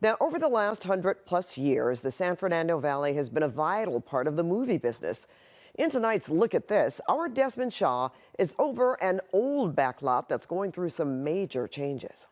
Now, over the last 100+ years, the San Fernando Valley has been a vital part of the movie business. In tonight's Look at This, our Desmond Shaw is over an old backlot that's going through some major changes.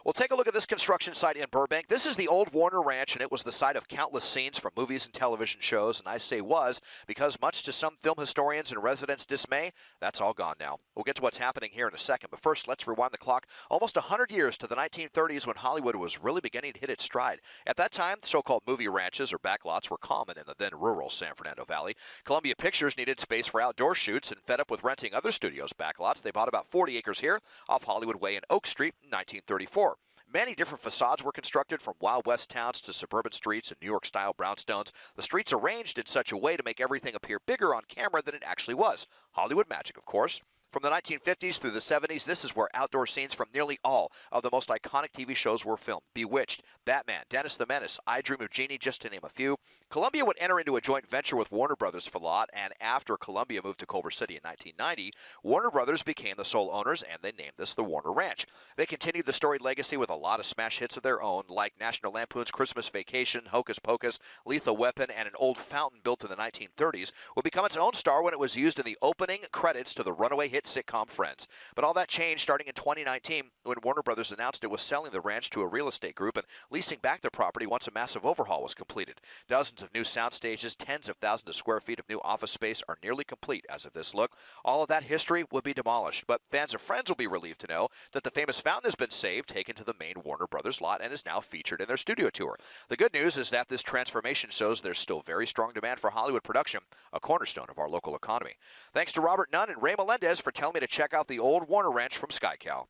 Well, take a look at this construction site in Burbank. This is the old Warner Ranch, and it was the site of countless scenes from movies and television shows. And I say was because, much to some film historians and residents' dismay, that's all gone now. We'll get to what's happening here in a second. But first, let's rewind the clock almost 100 years to the 1930s when Hollywood was really beginning to hit its stride. At that time, so-called movie ranches or backlots were common in the then rural San Fernando Valley. Columbia Pictures needed space for outdoor shoots, and fed up with renting other studios' backlots, they bought about 40 acres here off Hollywood Way and Oak Street in 1934. Many different facades were constructed, from Wild West towns to suburban streets and New York-style brownstones. The streets arranged in such a way to make everything appear bigger on camera than it actually was. Hollywood magic, of course. From the 1950s through the 70s, this is where outdoor scenes from nearly all of the most iconic TV shows were filmed. Bewitched, Batman, Dennis the Menace, I Dream of Jeannie, just to name a few. Columbia would enter into a joint venture with Warner Brothers for the lot, and after Columbia moved to Culver City in 1990, Warner Brothers became the sole owners, and they named this the Warner Ranch. They continued the storied legacy with a lot of smash hits of their own, like National Lampoon's Christmas Vacation, Hocus Pocus, Lethal Weapon, and an old fountain built in the 1930s would become its own star when it was used in the opening credits to the runaway hit sitcom Friends. But all that changed starting in 2019 when Warner Brothers announced it was selling the ranch to a real estate group and leasing back the property once a massive overhaul was completed. Dozens of new sound stages, tens of thousands of square feet of new office space are nearly complete as of this look. All of that history would be demolished, but fans of Friends will be relieved to know that the famous fountain has been saved, taken to the main Warner Brothers lot, and is now featured in their studio tour. The good news is that this transformation shows there's still very strong demand for Hollywood production, a cornerstone of our local economy. Thanks to Robert Nunn and Ray Melendez for telling me to check out the old Warner Ranch from KCAL.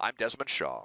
I'm Desmond Shaw.